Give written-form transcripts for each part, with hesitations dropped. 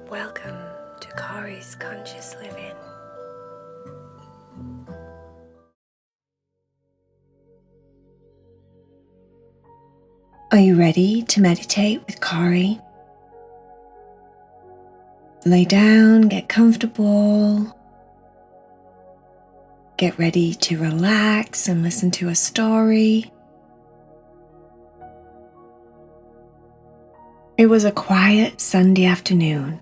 Welcome to Corys Conscious Living. Are you ready to meditate with Cory? Lay down, get comfortable. Get ready to relax and listen to a story. It was a quiet Sunday afternoon,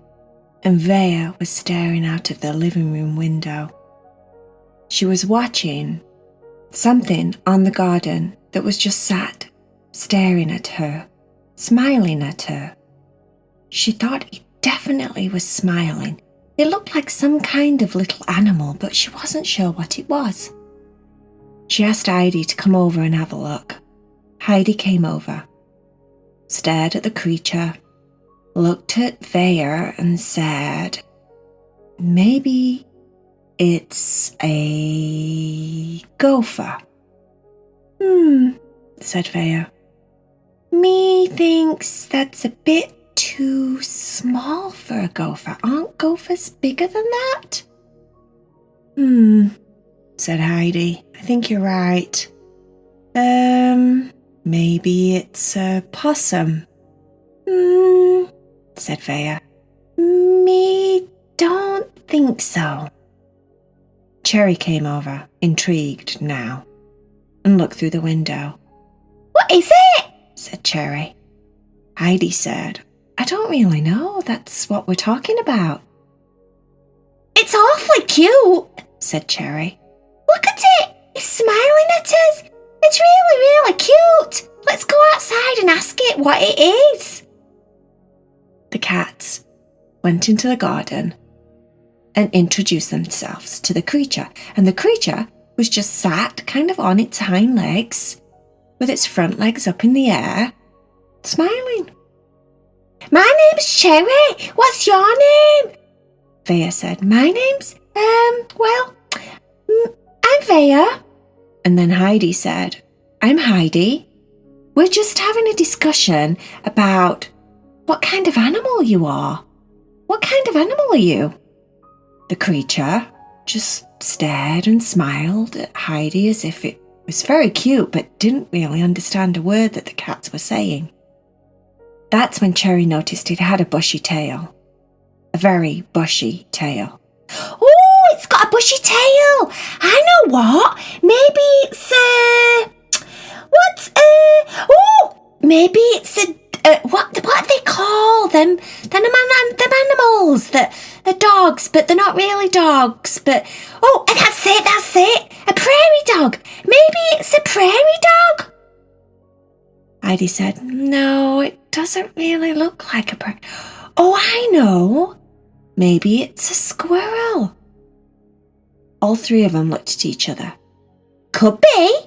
and Vaya was staring out of the living room window. She was watching something on the garden that was just sat, staring at her, smiling at her. She thought it definitely was smiling. It looked like some kind of little animal, but she wasn't sure what it was. She asked Heidi to come over and have a look. Heidi came over, stared at the creature, looked at Vaya and said, "Maybe it's a gopher." Said Vaya. "Me thinks that's a bit too small for a gopher. Aren't gophers bigger than that?" Said Heidi. "I think you're right. Maybe it's a possum." Said Vaya. "Me don't think so." Cherry came over, intrigued now, and looked through the window. "What is it?" said Cherry. Heidi said, "I don't really know. That's what we're talking about." "It's awfully cute," said Cherry. "Look at it. It's smiling at us. It's really, really cute. Let's go outside and ask it what it is." The cats went into the garden and introduced themselves to the creature, and the creature was just sat kind of on its hind legs, with its front legs up in the air, smiling. "My name's Cherry. What's your name?" Vaya said. "My name's, I'm Vaya." And then Heidi said, "I'm Heidi. We're just having a discussion about what kind of animal you are. What kind of animal are you?" The creature just stared and smiled at Heidi as if it was very cute, but didn't really understand a word that the cats were saying. That's when Cherry noticed it had a bushy tail. A very bushy tail. "Oh, it's got a bushy tail. I know what. Maybe it's maybe it's what do they call them? Them animals that are dogs, but they're not really dogs. But that's it. A prairie dog. Maybe it's a prairie dog." Heidi said, "No, it doesn't really look like a prairie. Oh, I know. Maybe it's a squirrel." All three of them looked at each other. Could be,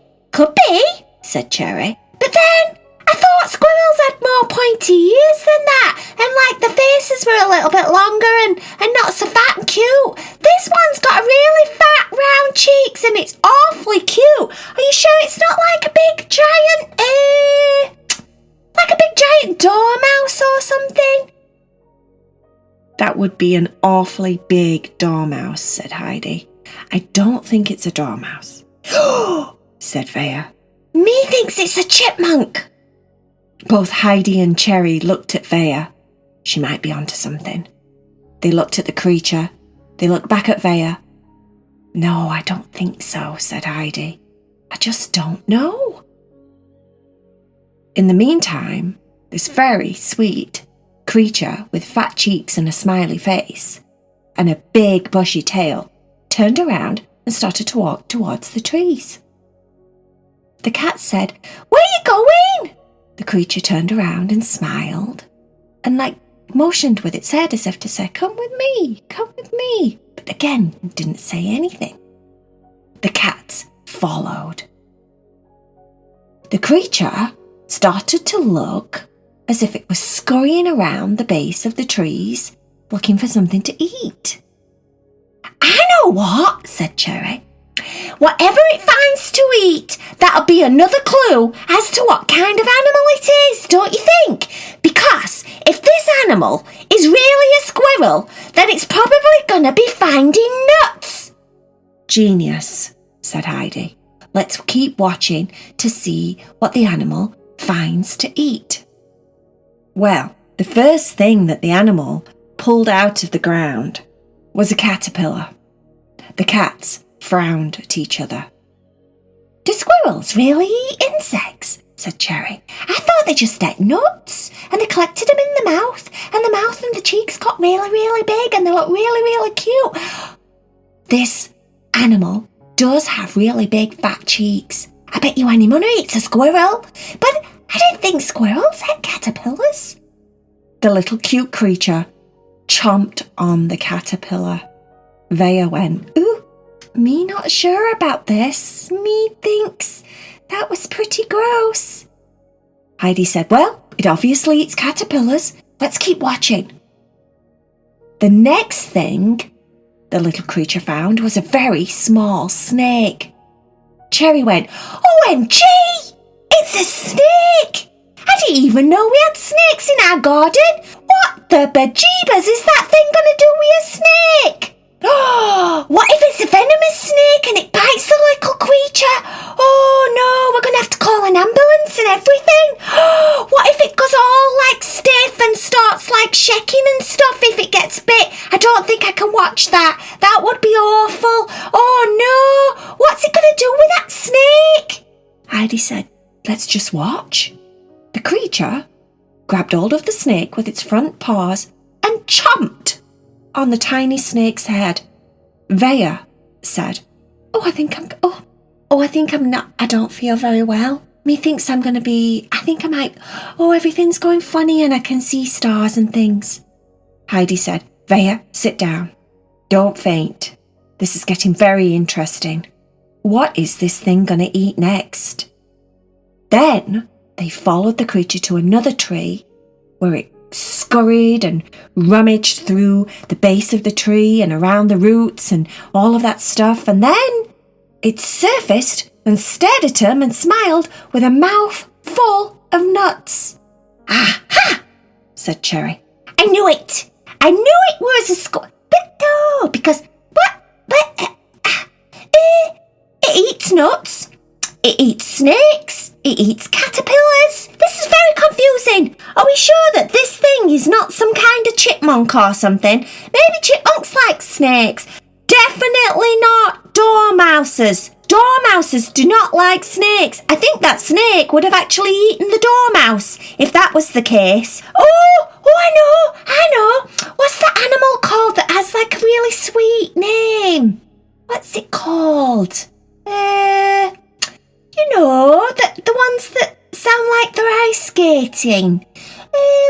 said Cherry. "But then I thought squirrels had more pointy ears than that, and like the faces were a little bit longer and not so fat and cute. This one's got a really fat round cheeks and it's awfully cute. Are you sure it's not like a big giant dormouse or something?" "That would be an awfully big dormouse," said Heidi. "I don't think it's a dormouse." Said Vaya. "Me thinks it's a chipmunk." Both Heidi and Cherry looked at Vaya. She might be onto something. They looked at the creature. They looked back at Vaya. "No, I don't think so," said Heidi. "I just don't know." In the meantime, this very sweet creature with fat cheeks and a smiley face and a big bushy tail turned around and started to walk towards the trees. The cat said, "Where are you going?" The creature turned around and smiled and motioned with its head as if to say, come with me. But again, didn't say anything. The cats followed. The creature started to look as if it was scurrying around the base of the trees, looking for something to eat. "I know what," said Cherry. "Whatever it finds to eat, that'll be another clue as to what kind of animal it is, don't you think? Because if this animal is really a squirrel, then it's probably going to be finding nuts. Genius, said Heidi. Let's keep watching to see what the animal finds to eat. Well, the first thing that the animal pulled out of the ground was a caterpillar. The cats frowned at each other. Do squirrels really eat insects? Said Cherry. I thought they just ate nuts and they collected them in the mouth, and the mouth and the cheeks got really, really big and they look really, really cute. This animal does have really big fat cheeks. I bet you any money it's a squirrel. But I didn't think squirrels had caterpillars. The little cute creature chomped on the caterpillar. Vaya went, ooh, me not sure about this. Me thinks that was pretty gross. Heidi said, well, it obviously eats caterpillars. Let's keep watching. The next thing the little creature found was a very small snake. Cherry went, OMG! It's a snake! I didn't even know we had snakes in our garden. What the bejeebers is that thing going to do with a snake? What if it's a venomous snake and it bites the little creature? Oh no, we're going to have to call an ambulance and everything. What if it goes all like stiff and starts like shaking and stuff if it gets bit? I don't think I can watch that. That would be awful. Oh no, what's it going to do with that snake? Heidi said, let's just watch. The creature grabbed hold of the snake with its front paws and chomped on the tiny snake's head. Vaya said, I think I'm not, I don't feel very well. Methinks I'm going to be, I think I might, everything's going funny and I can see stars and things. Heidi said, Vaya, sit down. Don't faint. This is getting very interesting. What is this thing going to eat next? Then they followed the creature to another tree where it scurried and rummaged through the base of the tree and around the roots and all of that stuff, and then it surfaced and stared at him and smiled with a mouth full of nuts. Aha! Said Cherry. I knew it! I knew it was a but no, because it eats nuts. It eats snakes. It eats caterpillars. This is very confusing. Are we sure that this thing is not some kind of chipmunk or something? Maybe chipmunks like snakes. Definitely not dormouses. Dormouses do not like snakes. I think that snake would have actually eaten the dormouse if that was the case. I know. What's that animal called that has like a really sweet name? What's it called? The ones that sound like they're ice skating.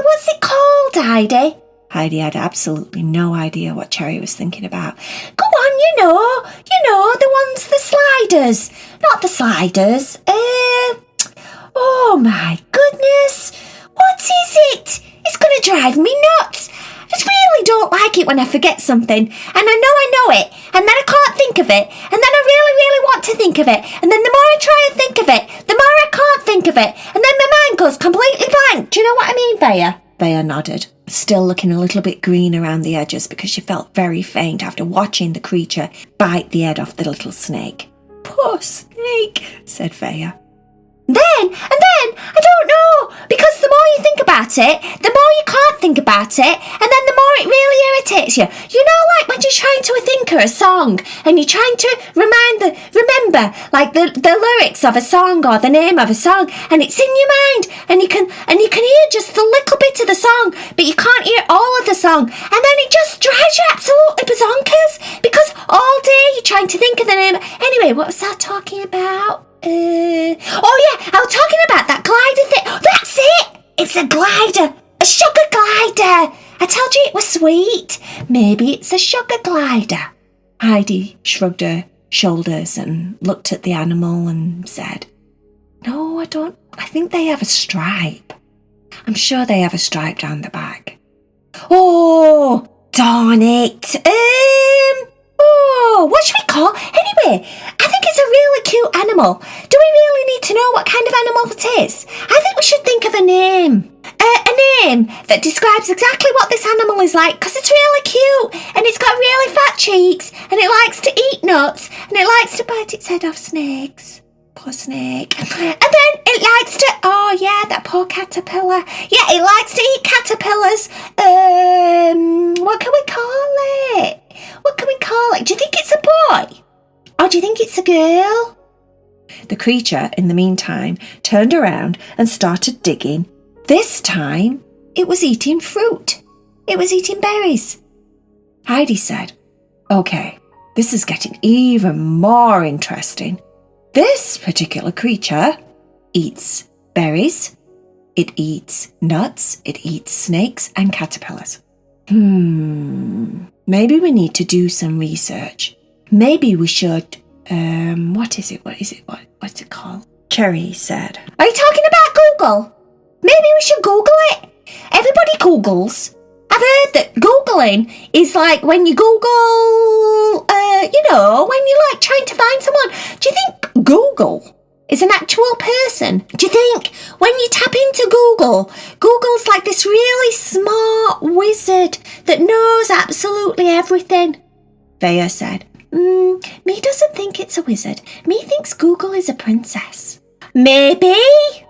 What's it called, Heidi? Heidi had absolutely no idea what Cherry was thinking about. Go on, you know, the ones, the sliders. Not the sliders. Oh my goodness. What is it? It's going to drive me nuts. I really don't like it when I forget something, and I know it, and then I can't think of it, and then I really, really want to think of it, and then the more I try and think of it, the more I can't think of it, and then my mind goes completely blank. Do you know what I mean, Vaya? Vaya nodded, still looking a little bit green around the edges because she felt very faint after watching the creature bite the head off the little snake. Poor snake, said Vaya. Then, I don't know, because the more you think about it, the more you can't think about it, and then the more it really irritates you. You know, like when you're trying to think of a song, and you're trying to remember, like the lyrics of a song or the name of a song, and it's in your mind, and you can hear just a little bit of the song, but you can't hear all of the song, and then it just drives you absolutely bazonkers, because all day you're trying to think of the name. Anyway, what was I talking about? I was talking about that glider thing. That's it! It's a glider! A sugar glider! I told you it was sweet. Maybe it's a sugar glider. Heidi shrugged her shoulders and looked at the animal and said, No, I don't. I think they have a stripe. I'm sure they have a stripe down the back. Oh, darn it. What should we call? Anyway, I think think it's a really cute animal. Do we really need to know what kind of animal it is? I think we should think of a name. A name that describes exactly what this animal is like, because it's really cute and it's got really fat cheeks and it likes to eat nuts and it likes to bite its head off snakes. Poor snake. And then it likes to, oh yeah, that poor caterpillar. Yeah, it likes to eat caterpillars. What can we call it? What can we call it? Do you think it's a boy? Or do you think it's a girl? The creature, in the meantime, turned around and started digging. This time, it was eating fruit. It was eating berries. Heidi said, "Okay, this is getting even more interesting. This particular creature eats berries, it eats nuts, it eats snakes and caterpillars. Maybe we need to do some research. Maybe we should, what's it called?" Cherry said. "Are you talking about Google? Maybe we should Google it. Everybody Googles. I've heard that Googling is like when you Google, when you're like trying to find someone. Do you think Google is an actual person? Do you think when you tap into Google, Google's like this really smart wizard that knows absolutely everything?" Vaya said, "Me doesn't think it's a wizard. Me thinks Google is a princess." "Maybe,"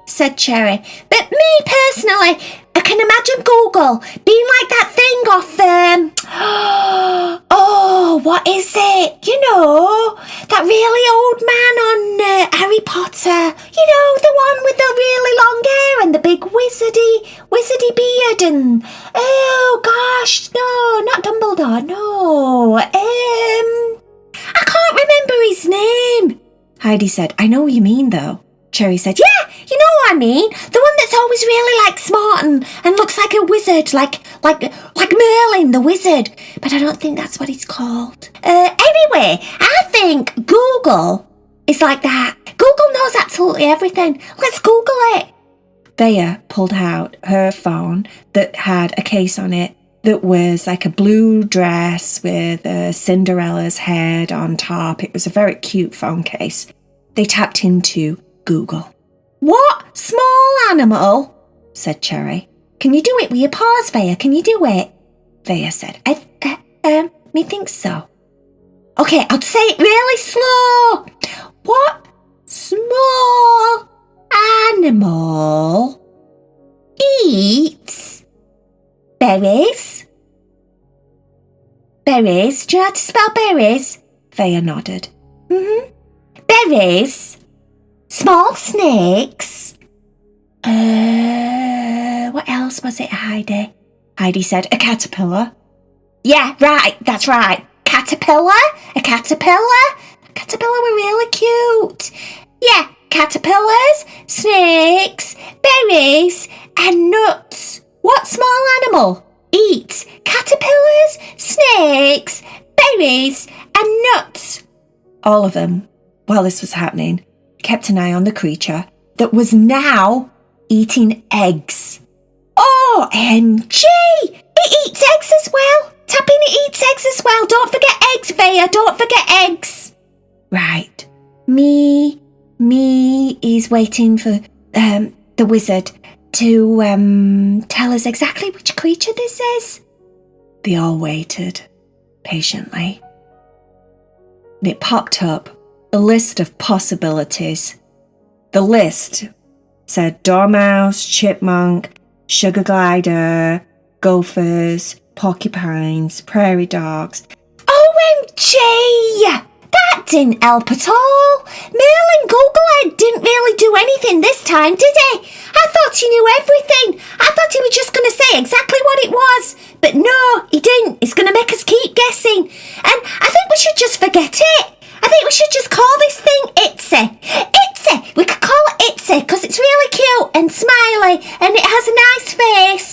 said Cherry, "but me personally, I can imagine Google being like that thing off, what is it? You know, that really old man on Harry Potter. You know, the one with the really long hair and the big wizardy beard and, oh gosh, no, not Dumbledore, no. I can't remember his name." Heidi said, "I know what you mean though." Cherry said, "Yeah, you know what I mean. The one that's always really like smart and looks like a wizard, like Merlin the wizard. But I don't think that's what he's called. Anyway, I think Google is like that. Google knows absolutely everything. Let's Google it." Vaya pulled out her phone that had a case on it that was like a blue dress with a Cinderella's head on top. It was a very cute phone case. They tapped into Google. "What small animal?" said Cherry. "Can you do it with your paws, Vaya? Can you do it?" Vaya said, "Me thinks so." "Okay, I'll say it really slow. What small animal eats berries?" "Berries? Do you know how to spell berries?" Vaya nodded. "Berries? Small snakes? What else was it, Heidi?" Heidi said, "A caterpillar." "Yeah, right, that's right. Caterpillar? A caterpillar? A caterpillar were really cute. Yeah, caterpillars, snakes, berries, and nuts. What small animal eats caterpillars, snakes, berries, and nuts?" All of them, while this was happening, kept an eye on the creature that was now eating eggs. OMG! It eats eggs as well. Tapping, it eats eggs as well. Don't forget eggs, Vaya. Don't forget eggs. Right. Me is waiting for the wizard to tell us exactly which creature this is. They all waited patiently. It popped up a list of possibilities. The list said dormouse, chipmunk, sugar glider, gophers, porcupines, prairie dogs. OMG! That didn't help at all. Merlin Googlehead didn't really do anything this time, did he? I thought he knew everything. I thought he was just going to say exactly what it was. But no, he didn't. He's going to make us keep guessing. And I think we should just forget it. I think we should just call this thing Itsy. Itsy! We could call it Itsy because it's really cute and smiley and it has a nice face.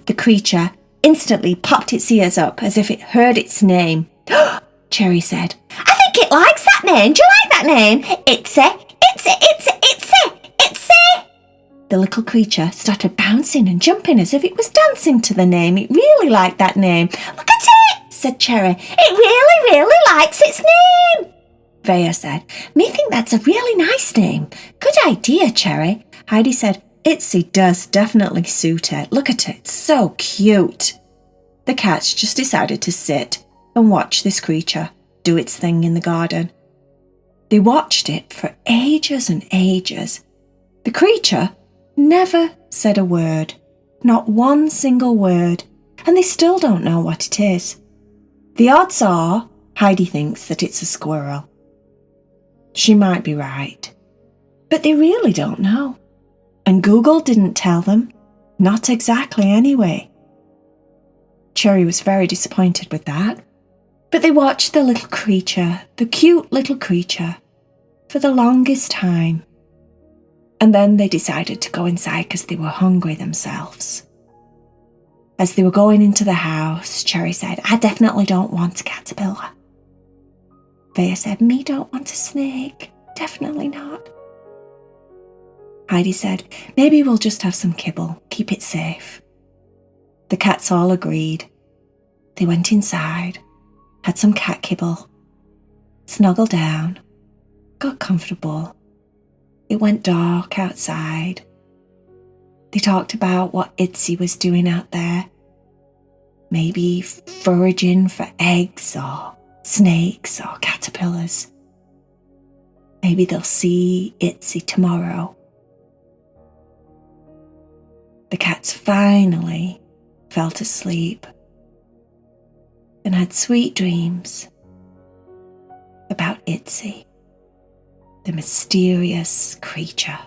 The creature instantly popped its ears up as if it heard its name. Cherry said, "I think it likes that name. Do you like that name? Itsy, Itsy, Itsy, Itsy, Itsy." The little creature started bouncing and jumping as if it was dancing to the name. It really liked that name. "Look at it," said Cherry. "It really, really likes its name." Vaya said, "Me think that's a really nice name. Good idea, Cherry." Heidi said, "Itsy does definitely suit it. Look at it, it's so cute." The cats just decided to sit and watch this creature do its thing in the garden. They watched it for ages and ages. The creature never said a word, not one single word, and they still don't know what it is. The odds are Heidi thinks that it's a squirrel. She might be right, but they really don't know. And Google didn't tell them, not exactly anyway. Cherry was very disappointed with that, but they watched the little creature, the cute little creature, for the longest time. And then they decided to go inside because they were hungry themselves. As they were going into the house, Cherry said, "I definitely don't want a caterpillar." Vaya said, "Me don't want a snake. Definitely not." Heidi said, "Maybe we'll just have some kibble, keep it safe." The cats all agreed. They went inside, had some cat kibble, snuggled down, got comfortable. It went dark outside. They talked about what Itsy was doing out there. Maybe foraging for eggs or snakes or caterpillars. Maybe they'll see Itsy tomorrow. The cats finally fell to sleep and had sweet dreams about Itsy, the mysterious creature.